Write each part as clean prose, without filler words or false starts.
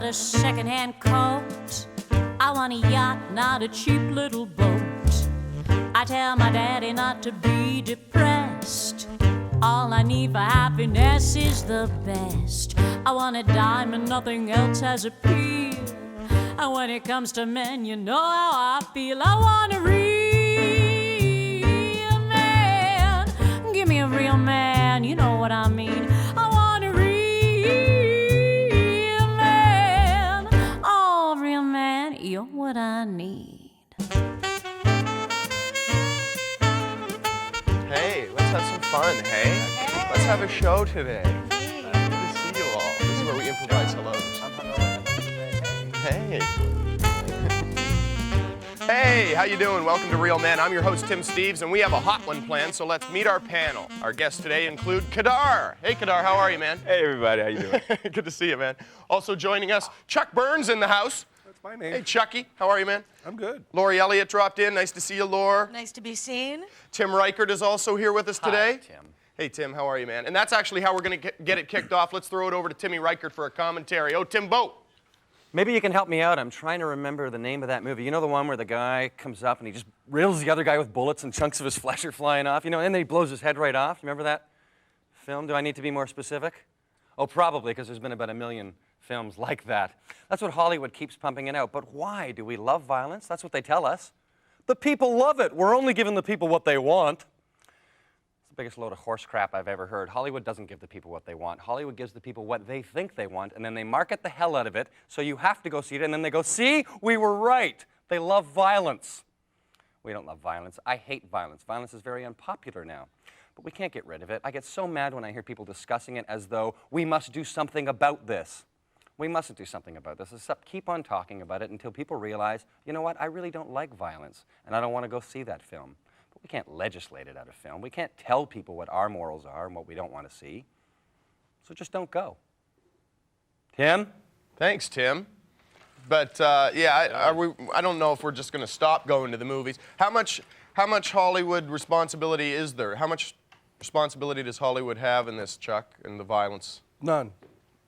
a second-hand coat. I want a yacht, not a cheap little boat. I tell my daddy not to be depressed. All I need for happiness is the best. I want a diamond, nothing else has appeal. And when it comes to men, you know how I feel. I want a real man. Give me a real man, you know what I mean. I want a real man. Oh, real man, you're what I need. Hey, let's have some fun, hey? Let's have a show today. Good to see you all. This is where we improvise hellos. Hey. Hey, how you doing? Welcome to Real Men. I'm your host, Tim Steeves, and we have a hot one planned, so let's meet our panel. Our guests today include Kedar. Hey, Kedar, how are you, man? Hey, everybody, how you doing? Good to see you, man. Also joining us, Chuck Byrn's in the house. That's my name. Hey, Chucky, how are you, man? I'm good. Laurie Elliott dropped in. Nice to see you, Laure. Nice to be seen. Tim Reichert is also here with us today. Hi, Tim. Hey, Tim, how are you, man? And that's actually how we're going to get it kicked off. Let's throw it over to Timmy Reichert for a commentary. Oh, Timbo. Maybe you can help me out. I'm trying to remember the name of that movie. You know the one where the guy comes up and he just riddles the other guy with bullets and chunks of his flesh are flying off? You know, and then he blows his head right off. You remember that film? Do I need to be more specific? Oh, probably, because there's been about 1 million films like that. That's what Hollywood keeps pumping it out. But why do we love violence? That's what they tell us. The people love it. We're only giving the people what they want. It's the biggest load of horse crap I've ever heard. Hollywood doesn't give the people what they want. Hollywood gives the people what they think they want, and then they market the hell out of it, so you have to go see it, and then they go, see, we were right. They love violence. We don't love violence. I hate violence. Violence is very unpopular now, but we can't get rid of it. I get so mad when I hear people discussing it as though we must do something about this. We mustn't do something about this, except keep on talking about it until people realize, you know what, I really don't like violence, and I don't want to go see that film. But we can't legislate it out of film. We can't tell people what our morals are and what we don't want to see. So just don't go. Tim? Thanks, Tim. But, yeah, I don't know if we're just going to stop going to the movies. How much Hollywood responsibility is there? How much responsibility does Hollywood have in this, Chuck, in the violence? None.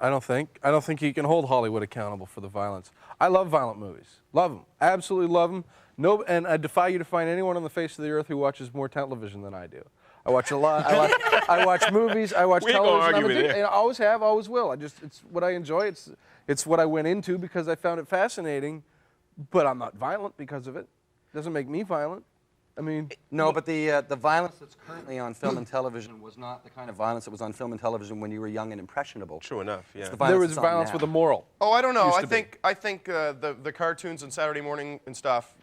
I don't think you can hold Hollywood accountable for the violence. I love violent movies. Love them. Absolutely love them. No, and I defy you to find anyone on the face of the earth who watches more television than I do. I watch a lot. I watch movies. I watch television. And I always have, always will. It's what I enjoy. It's what I went into because I found it fascinating. But I'm not violent because of it. It doesn't make me violent. I mean, no, but the violence that's currently on film and television was not the kind of violence that was on film and television when you were young and impressionable. True enough, yeah. There was violence with a moral. Oh, I don't know. I think the cartoons on Saturday morning and stuff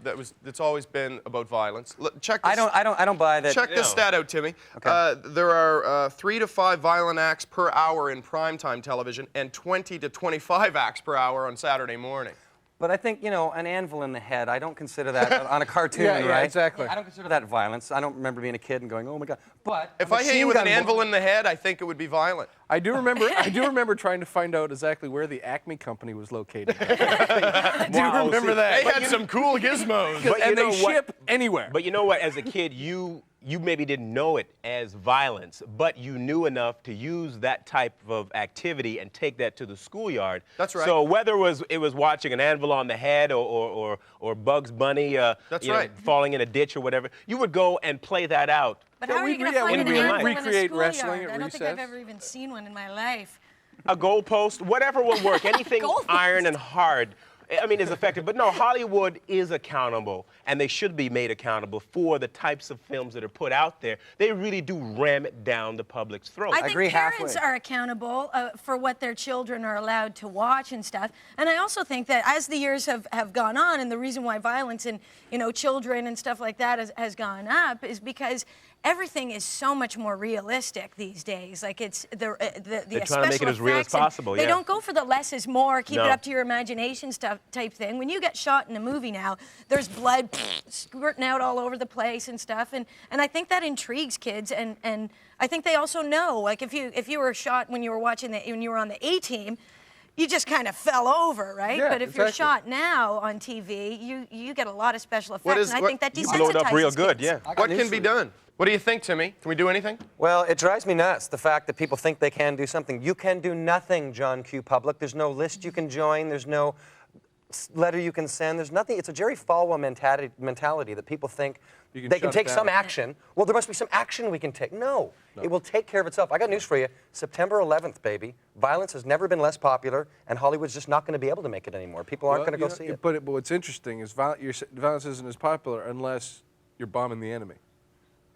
it's always been about violence. Check this. I don't buy that. Check this stat out, Timmy. Okay. There are 3 to 5 violent acts per hour in primetime television and 20 to 25 acts per hour on Saturday morning. But I think, you know, an anvil in the head, I don't consider that on a cartoon, yeah, right? Exactly. I don't consider that violence. I don't remember being a kid and going, oh my God. But if I hit you with an anvil in the head, I think it would be violent. I do remember trying to find out exactly where the Acme company was located. I do remember that. They had some cool gizmos. And they ship anywhere. But you know what? As a kid, you maybe didn't know it as violence, but you knew enough to use that type of activity and take that to the schoolyard. That's right. So whether it was watching an anvil on the head or Bugs Bunny falling in a ditch or whatever, you would go and play that out. But how are you going to find an anvil in a recreate schoolyard? wrestling at I don't think recess. I've ever even seen one in my life. A goalpost, whatever will work. Anything iron and hard. I mean, is effective. But no, Hollywood is accountable, and they should be made accountable for the types of films that are put out there. They really do ram it down the public's throat. I think parents are accountable for what their children are allowed to watch and stuff. And I also think that as the years have gone on, and the reason why violence in, you know, children and stuff like that has gone up is because everything is so much more realistic these days. Like it's They're trying to make it as real as possible. They don't go for the less is more, keep it up to your imagination stuff type thing. When you get shot in a movie now, there's blood squirting out all over the place and stuff. And I think that intrigues kids. And I think they also know, like if you were shot when you were watching when you were on the A-Team, you just kind of fell over, right? Yeah, but if you're exactly. shot now on TV, you get a lot of special effects, and I think that desensitizes You blow it up real good, kids. yeah. What can be done? What do you think, Timmy? Can we do anything? Well, it drives me nuts, the fact that people think they can do something. You can do nothing, John Q. Public. There's no list you can join. There's no letter you can send. There's nothing. It's a Jerry Falwell mentality that people think they can shut take it some down. action. Well, there must be some action we can take. No, it will take care of itself. I got news for you. September 11th, baby. Violence has never been less popular, and Hollywood's just not going to be able to make it anymore. People aren't going to go see it. But what's interesting is violence isn't as popular unless you're bombing the enemy.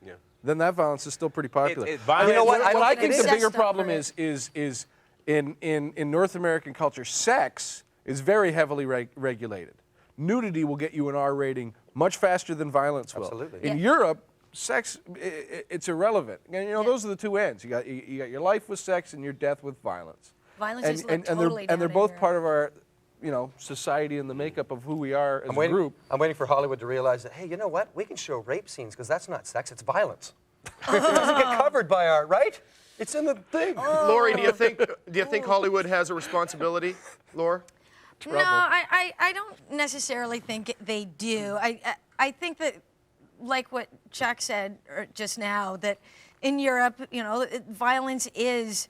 Yeah. Then that violence is still pretty popular. violence- You know what? I What don't I think think it the is. bigger Obsessed problem over is in North American culture, sex is very heavily regulated. Nudity will get you an R rating much faster than violence will. Absolutely. In Europe, sex it's irrelevant. And you know those are the two ends. You got your life with sex and your death with violence. Violence is like and totally they're down in both Europe. part of our society and the makeup of who we are as a group. I'm waiting for Hollywood to realize that, hey, you know what? We can show rape scenes because that's not sex, it's violence. It doesn't get covered by our, right? It's in the thing. Lori, do you think Hollywood has a responsibility, Laura? No, I don't necessarily think they do. I think that, like what Chuck said just now, that in Europe, violence is,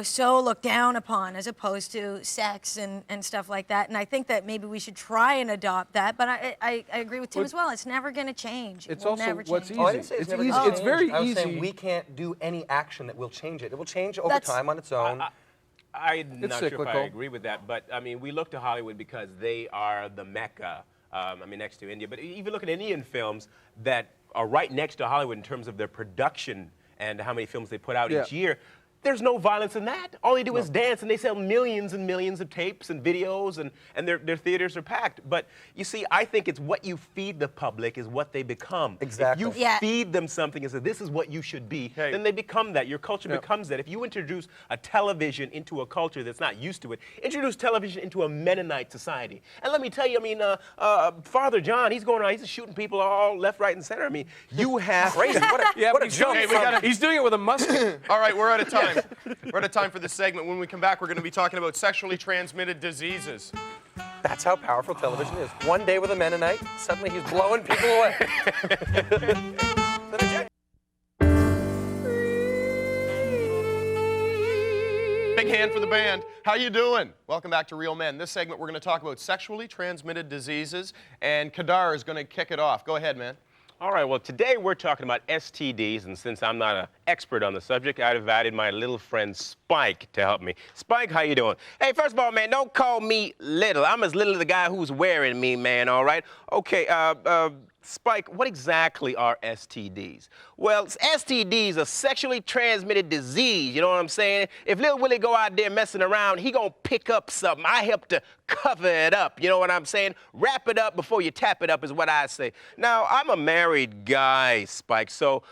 so looked down upon as opposed to sex and stuff like that. And I think that maybe we should try and adopt that. But I agree with Tim as well. It's never going to change. It's It will also never what's change. Oh, I didn't say It's never easy. gonna It's change. very I was saying easy. we can't do any action that will change it. It will change over That's- time on its own. I'm not sure if cyclical. I agree with that, but I mean, we look to Hollywood because they are the mecca. Next to India, but even look at Indian films that are right next to Hollywood in terms of their production and how many films they put out each year. There's no violence in that. All they do is dance, and they sell millions and millions of tapes and videos, and their theaters are packed. But you see, I think it's what you feed the public is what they become. Exactly. If you Yeah. feed them something and say, this is what you should be, then they become that. Your culture becomes that. If you introduce a television into a culture that's not used to it, introduce television into a Mennonite society. And let me tell you, Father John, he's going around, he's just shooting people all left, right, and center. I mean, you have... Crazy. What a jump. He's doing it with a musket. All right, we're out of time. We're out of time for this segment. When we come back, we're going to be talking about sexually transmitted diseases. That's how powerful television is. One day with a Mennonite, suddenly he's blowing people away. Big hand for the band. How you doing? Welcome back to Real Men. This segment, we're going to talk about sexually transmitted diseases, and Kedar is going to kick it off. Go ahead, man. All right, well, today we're talking about STDs, and since I'm not an expert on the subject, I've invited my little friend Spike to help me. Spike, how you doing? Hey, first of all, man, don't call me little. I'm as little as the guy who's wearing me, man, all right? Okay, Spike, what exactly are STDs? Well, STDs are sexually transmitted disease, you know what I'm saying? If Lil Willie go out there messing around, he gonna pick up something. I help to cover it up, you know what I'm saying? Wrap it up before you tap it up is what I say. Now, I'm a married guy, Spike, so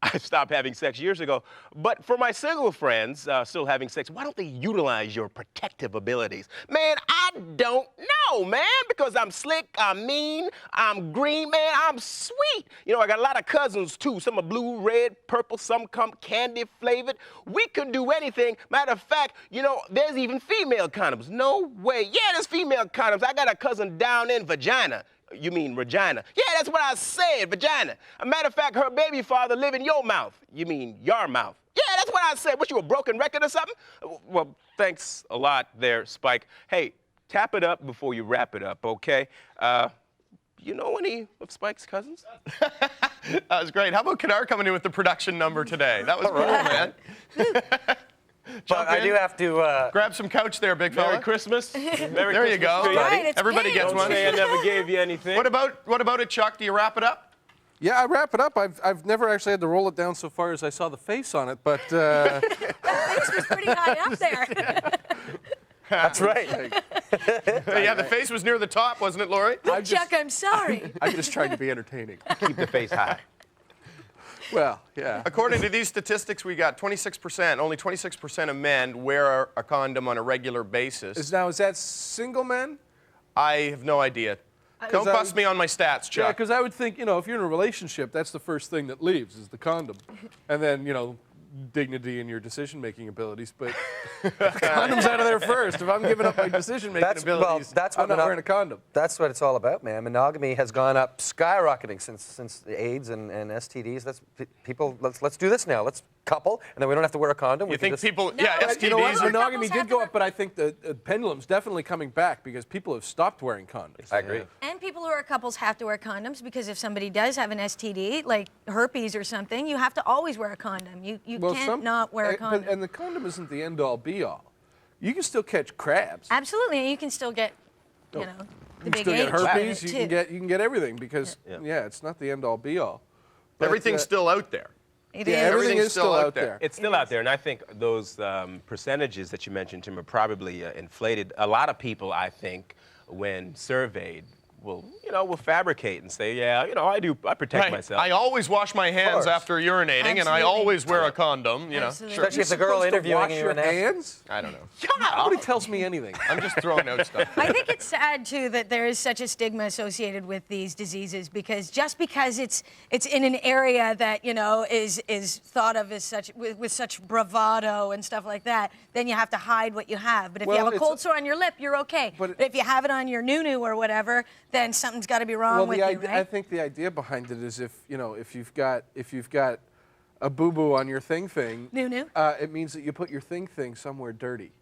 I stopped having sex years ago. But for my single friends still having sex, why don't they utilize your protective abilities? Man, I don't know, man, because I'm slick, I'm mean, I'm green, man, I'm sweet. You know, I got a lot of cousins, too. Some are blue, red, purple, some come candy flavored. We could do anything. Matter of fact, you know, there's even female condoms. No way. Yeah, there's female condoms. I got a cousin down in Vagina. You mean Regina? Yeah, that's what I said, vagina. A matter of fact, her baby father live in your mouth. You mean your mouth? Yeah, that's what I said. What, you a broken record or something? Well, thanks a lot there, Spike. Hey, tap it up before you wrap it up, okay? You know any of Spike's cousins? That was great. How about Kedar coming in with the production number today? That was cool, man. But I do have to... Grab some couch there, big fella. Merry Christmas. Merry There you go. Christmas to you. Right, it's Everybody pink. gets Don't one. say I never gave you anything. What about it, Chuck? Do you wrap it up? Yeah, I wrap it up. I've never actually had to roll it down so far as I saw the face on it, but That face was pretty high up there. That's right. Yeah, the face was near the top, wasn't it, Laurie? Chuck, I'm sorry. I'm just trying to be entertaining. Keep the face high. Well, yeah. According to these statistics, we got 26%, only 26% of men wear a condom on a regular basis. Is that single men? I have no idea. Don't I- bust me on my stats, Yeah, Chuck. because I would think, if you're in a relationship, that's the first thing that leaves is the condom. And then, dignity in your decision-making abilities, but condoms out of there first. If I'm giving up my decision-making abilities, I'm not wearing a condom. That's what it's all about, man. Monogamy has gone up skyrocketing since the AIDS and STDs. People, let's do this now. Let's couple, and then we don't have to wear a condom. You think people, No, STDs. You know what? Couples Monogamy have did to go wear- up, but I think the pendulum's definitely coming back because people have stopped wearing condoms. I agree. And people who are couples have to wear condoms because if somebody does have an STD, like herpes or something, you have to always wear a condom. You can't not wear a condom. And the condom isn't the end-all, be-all. You can still catch crabs. Absolutely, and you can still get, the You big can still get H from herpes. it, You too. can get everything because it's not the end-all, be-all. But, Everything's still out there. It yeah, is. everything Everything's is still out there. It's still out there, and I think those percentages that you mentioned, Tim, are probably inflated. A lot of people, I think, when surveyed, will fabricate and say, yeah, I protect myself. I always wash my hands after urinating, and I Absolutely. always wear a condom. Absolutely. Especially if the girl interviewing wash you your and asks. hands? I don't know. Nobody tells me anything. I'm just throwing out stuff. I think it's sad too that there is such a stigma associated with these diseases because just because it's in an area that is thought of as such with such bravado and stuff like that, then you have to hide what you have. But if you Well, have a cold it's- sore on your lip, you're okay. But- But if you have it on your nunu or whatever, then something's got to be wrong Well, with the you, idea, right? I think the idea behind it is if you've got a boo-boo on your thing, Nunu. it means that you put your thing somewhere dirty.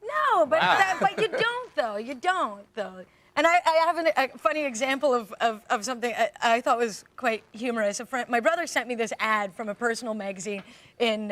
No, but but you don't though. You don't though. And I have a funny example of something I thought was quite humorous. My brother sent me this ad from a personal magazine in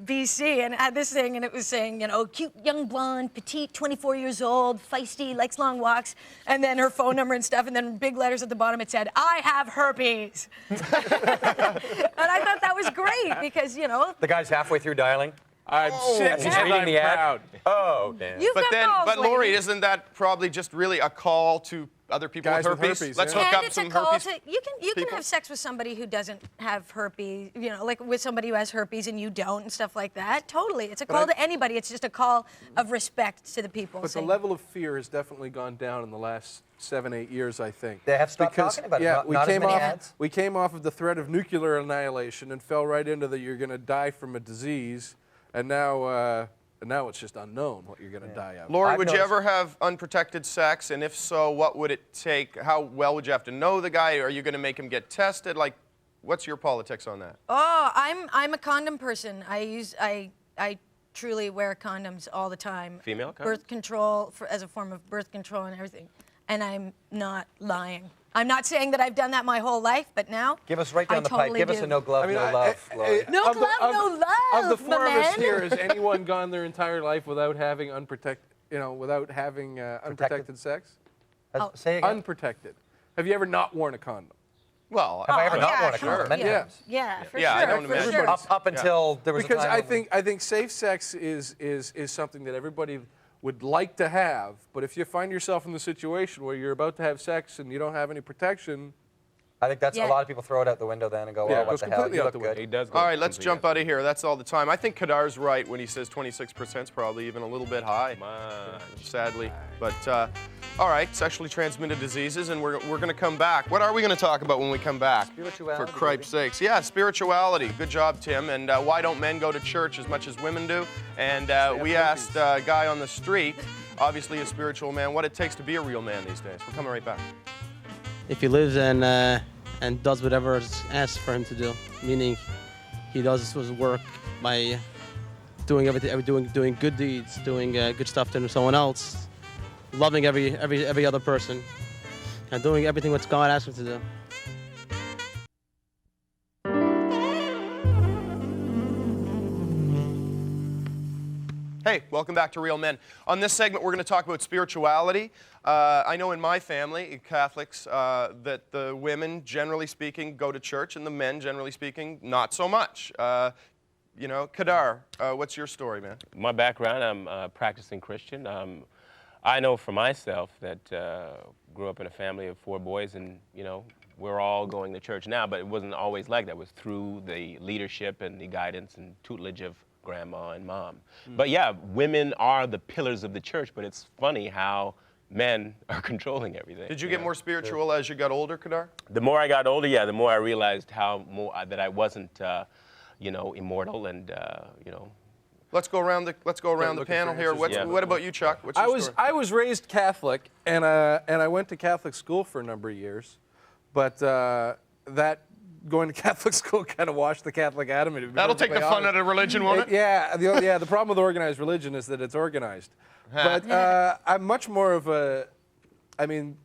BC, and it had this thing, and it was saying, cute young blonde, petite, 24 years old, feisty, likes long walks, and then her phone number and stuff, and then big letters at the bottom it said, I have herpes. And I thought that was great because, The guy's halfway through dialing. I'm sick He's and reading I'm the ad. proud. Oh, damn. You've got balls, But Laurie, lady. isn't that probably just really a call to other people Guys with with herpes? herpes, Let's yeah. hook And up it's a some call herpes. to you can people. have sex with somebody who doesn't have herpes, like with somebody who has herpes and you don't and stuff like that. Totally, it's a call to anybody. It's just a call of respect to the people. But the saying- level of fear has definitely gone down in the last 7-8 years, I think. They have stopped Because, talking about it. yeah, Not as many ads. we came off of the threat of nuclear annihilation and fell right into the you're going to die from a disease, and now it's just unknown what you're going to die of. Laurie, I've would you noticed- ever have unprotected sex? And if so, what would it take? How well would you have to know the guy? Are you going to make him get tested? Like, what's your politics on that? Oh, I'm a condom person. I truly wear condoms all the time. Female condoms? Birth control as a form of birth control and everything. And I'm not lying. I'm not saying that I've done that my whole life, but now Give us right down I the totally pipe. Give us do. a no glove, no love, Laurie. No Of the- glove, no love, Of the four my of us man. here, has anyone gone their entire life without having unprotected sex? Say again. Unprotected. Have you ever not worn a condom? Well, Have I ever Oh, not yeah, worn a sure. condom? Many Yeah. times. Yeah, for Yeah, I sure. don't for imagine. sure. Up until there was Because a time I think safe sex is something that everybody would like to have, but if you find yourself in the situation where you're about to have sex and you don't have any protection, I think that's Yeah. a lot of people throw it out the window then and go, Yeah, oh, it what goes the hell? completely You out look the good. window. He does go all right, let's completely jump out of here. That's all the time. I think Kedar's right when he says 26% is probably even a little bit high, sadly. But all right, sexually transmitted diseases, and we're going to come back. What are we going to talk about when we come back? Spirituality, For cripe's sakes. Yeah, spirituality. Good job, Tim. And why don't men go to church as much as women do? And we asked a guy on the street, obviously a spiritual man, what it takes to be a real man these days. We're coming right back. If he lives and does whatever is asked for him to do, meaning he does his work by doing everything, doing good deeds, doing good stuff to someone else, loving every other person, and doing everything what God asks him to do. Hey, welcome back to Real Men. On this segment, we're going to talk about spirituality. I know in my family, Catholics, that the women, generally speaking, go to church, and the men, generally speaking, not so much. Kedar, what's your story, man? My background, I'm a practicing Christian. I know for myself that grew up in a family of 4 boys, and we're all going to church now, but it wasn't always like that. It was through the leadership and the guidance and tutelage of grandma and mom. But yeah, women are the pillars of the church, but it's funny how men are controlling everything. Did you get more spiritual as you got older, Kedar? The more I got older, yeah, the more I realized how more that I wasn't, you know, immortal and, you know. Let's go around the looking panel for here. answers. Yeah. What about you, Chuck? What's your story? I was raised Catholic, and I went to Catholic school for a number of years, but that going to Catholic school kind of washed the Catholic out of me. That'll take the fun out of religion, won't it? Yeah, the problem with organized religion is that it's organized. But I'm much more of a, I mean,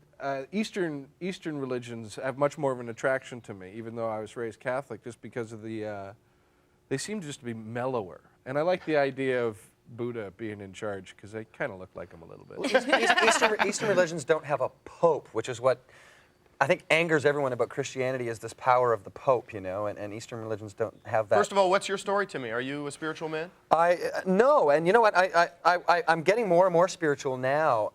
Eastern religions have much more of an attraction to me, even though I was raised Catholic, just because of the, they seem just to be mellower. And I like the idea of Buddha being in charge, because they kind of look like him a little bit. Eastern religions don't have a pope, which is what I think angers everyone about Christianity, is this power of the Pope, you know, and Eastern religions don't have that. First of all, what's your story, Timmy? Are you a spiritual man? No, and you know what, I'm getting more and more spiritual now,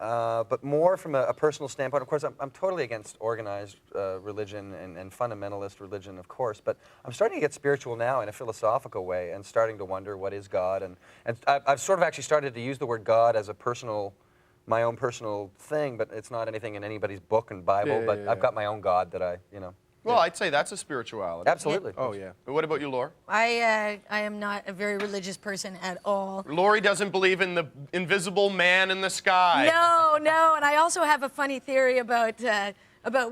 but more from a personal standpoint. Of course, I'm totally against organized religion and fundamentalist religion, of course, but I'm starting to get spiritual now in a philosophical way and starting to wonder what is God, and I've sort of actually started to use the word God as a my own personal thing, but it's not anything in anybody's book and Bible, but I've got my own God that I, you know. Well, I'd say that's a spirituality. Absolutely. Oh, yeah. But what about you, Laura? I am not a very religious person at all. Laurie doesn't believe in the invisible man in the sky. No, and I also have a funny theory about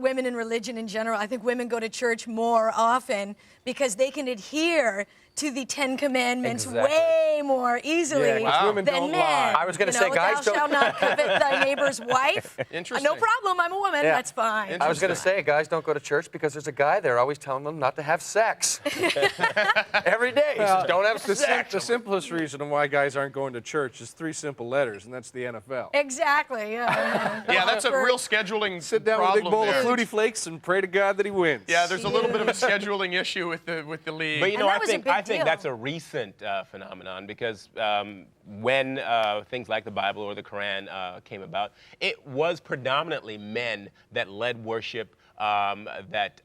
women in religion in general. I think women go to church more often because they can adhere to the Ten Commandments way more easily women than don't men. lie. I was going to say, guys thou don't. shalt not covet thy neighbor's wife. Interesting. No problem, I'm a woman, Yeah. that's fine. I was going to say, guys don't go to church because there's a guy there always telling them not to have sex. Every day, he says, don't have sex. The simplest reason why guys aren't going to church is 3 simple letters, and that's the NFL. Exactly, yeah. Yeah, that's a real scheduling Sit down with a big problem bowl there. of Fruity Flakes and pray to God that he wins. Yeah, there's a little bit of a scheduling issue with the league. But you know, that I was a think big I think deal. that's a recent phenomenon, because when things like the Bible or the Quran came about, it was predominantly men that led worship, that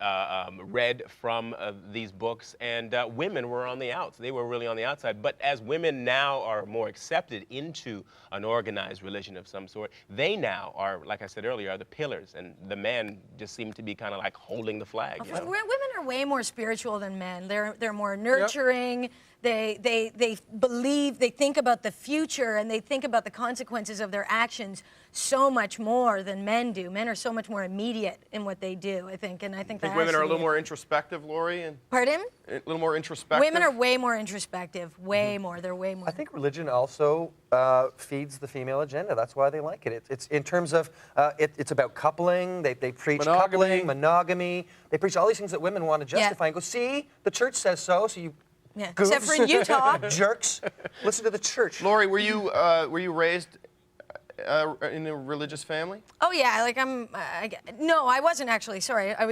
read from these books, and women were on the outs. They were really on the outside. But as women now are more accepted into an organized religion of some sort, they now are, like I said earlier, are the pillars, and the men just seem to be kind of like holding the flag. You know? Women are way more spiritual than men. They're more nurturing. They believe, they think about the future, and they think about the consequences of their actions so much more than men do. Men are so much more immediate in what they do, I think, and I think I think women are a little more introspective, Laurie? And Pardon? a little more introspective? Women are way more introspective, way more. They're way more. I think religion also feeds the female agenda. That's why they like it. It's in terms of, it's about coupling. They preach coupling, monogamy. They preach all these things that women want to justify and go, see, the church says so, so you Yeah. goofs, Except for in Utah. jerks, listen to the church. Laurie, were you raised in a religious family? Oh yeah, like no, I wasn't actually, sorry. I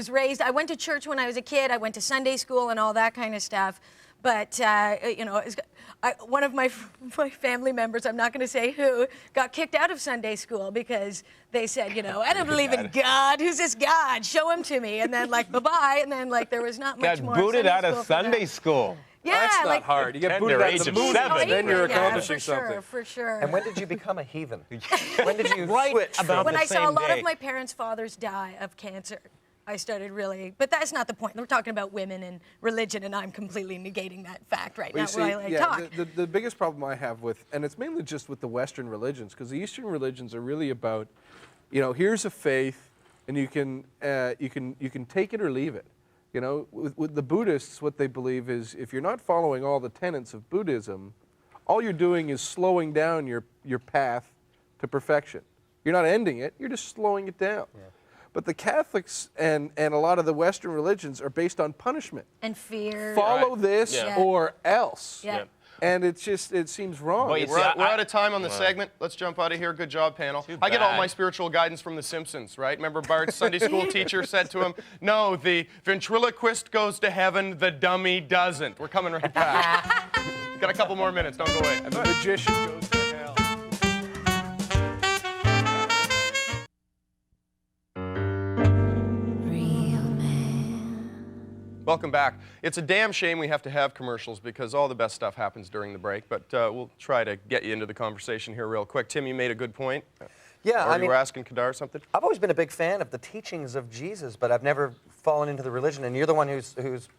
went to church when I was a kid. I went to Sunday school and all that kind of stuff. But, you know, one of my family members, I'm not going to say who, got kicked out of Sunday school because they said, you know, I don't believe in God. Who's this God? Show him to me. And then, like, bye-bye. And then, like, there was not much more. Got booted out of Sunday school. Yeah, That's not like, hard. You get Tender booted out age of the of movies, 7. then you're yeah, accomplishing for sure, something. for sure. And when did you become a heathen? When did you Right switch? about When the I saw a same lot day. of my parents' fathers die of cancer, I started really, but that's not the point. We're talking about women and religion, and I'm completely negating that fact right now while I talk. The biggest problem I have with, and it's mainly just with the Western religions, because the Eastern religions are really about, you know, here's a faith, and you can take it or leave it. You know, with the Buddhists, what they believe is if you're not following all the tenets of Buddhism, all you're doing is slowing down your path to perfection. You're not ending it, you're just slowing it down. Yeah. But the Catholics and a lot of the Western religions are based on punishment. And fear. Follow this Yeah. or else. Yeah. Yeah. And it seems wrong. Well, you We're out of time on the segment. Let's jump out of here. Good job, panel. I get all bad. my spiritual guidance from The Simpsons, right? Remember Bart's Sunday school teacher said to him, no, the ventriloquist goes to heaven, the dummy doesn't. We're coming right back. Got a couple more minutes. Don't go away. And the magician goes to hell. Welcome back. It's a damn shame we have to have commercials because all the best stuff happens during the break, but we'll try to get you into the conversation here real quick. Tim, you made a good point. Yeah, Or I you mean, were asking Kedar something? I've always been a big fan of the teachings of Jesus, but I've never fallen into the religion, and you're the one who's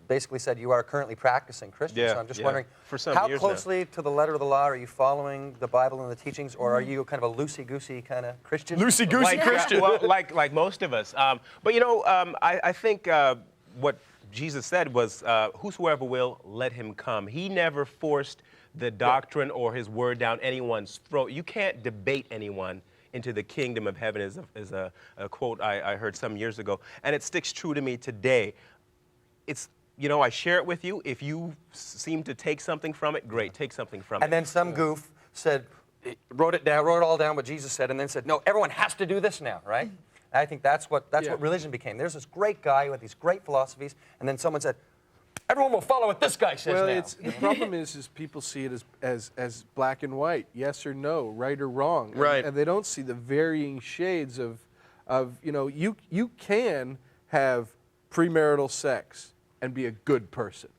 basically said you are currently practicing Christian. Yeah, So I'm just yeah. wondering, For some how years now. closely to the letter of the law are you following the Bible and the teachings, or are you kind of a loosey-goosey kind of Christian? Loosey-goosey Christian. Well, like most of us. But you know, I think what Jesus said was, whosoever will, let him come. He never forced the doctrine or his word down anyone's throat. You can't debate anyone into the kingdom of heaven, is a quote I heard some years ago, and it sticks true to me today. It's, you know, I share it with you. If you seem to take something from it, great, take something from it. And then some goof said, wrote it all down what Jesus said, and then said, no, everyone has to do this now, right? And I think that's what religion became. There's this great guy with these great philosophies, and then someone said, everyone will follow what this guy says Well, now. the problem is people see it as black and white, yes or no, right or wrong. Right. And they don't see the varying shades of you know, you can have premarital sex and be a good person.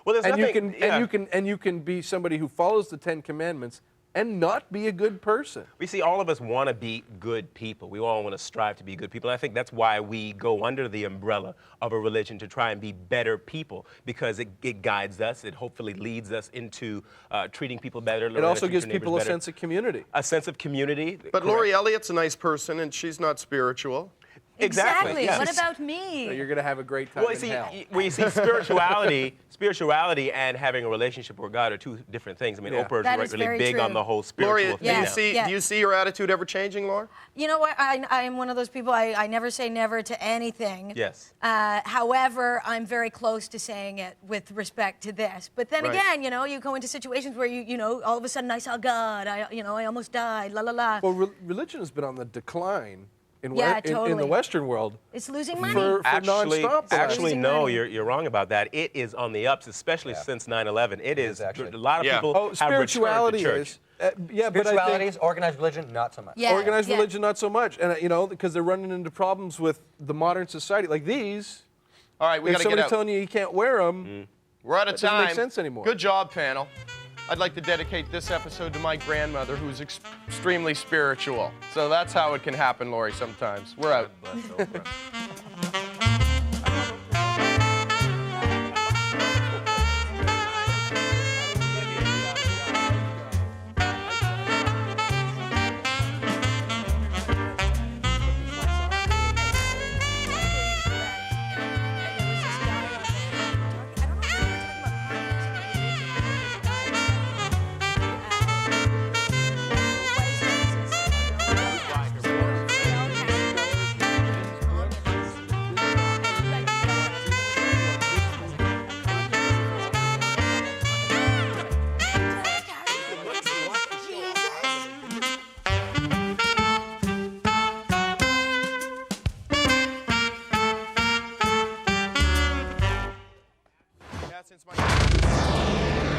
Well, there's And nothing, you can be somebody who follows the 10 Commandments and not be a good person. We see all of us want to be good people. We all want to strive to be good people. And I think that's why we go under the umbrella of a religion, to try and be better people, because it guides us. It hopefully leads us into treating people better. It also gives people a sense of community. A sense of community. But Correct. Laurie Elliott's a nice person, and she's not spiritual. Exactly. yes. What about me? So you're going to have a great time Well, in see, hell. we see spirituality and having a relationship with God are two different things. I mean, Yeah. Oprah's That is really very big true. on the whole Laurie, spiritual do thing you now. see Yeah. do you see your attitude ever changing, Laura? You know what? I am one of those people, I never say never to anything. Yes. However, I'm very close to saying it with respect to this. But then Right. again, you know, you go into situations where you know, all of a sudden I saw God, I almost died, la la la. Well, religion has been on the decline in Yeah, in the totally. Western world It's losing money. for Actually, nonstop. the last- Losing no, money. you're wrong about that. It is on the ups, especially since 9/11. It is actually. a lot of Yeah. people Oh, have returned spirituality to church. is. Yeah, but I Spirituality think is organized religion, not so much. Yeah, organized yeah. religion not so much, and you know, because they're running into problems with the modern society, like these. All right, we If got to get somebody's out. telling you can't wear them, We're out of That doesn't time. make sense anymore. Good job, panel. I'd like to dedicate this episode to my grandmother, who's extremely spiritual. So that's how it can happen, Laurie, sometimes. We're out. Bless Oprah. Yeah, since my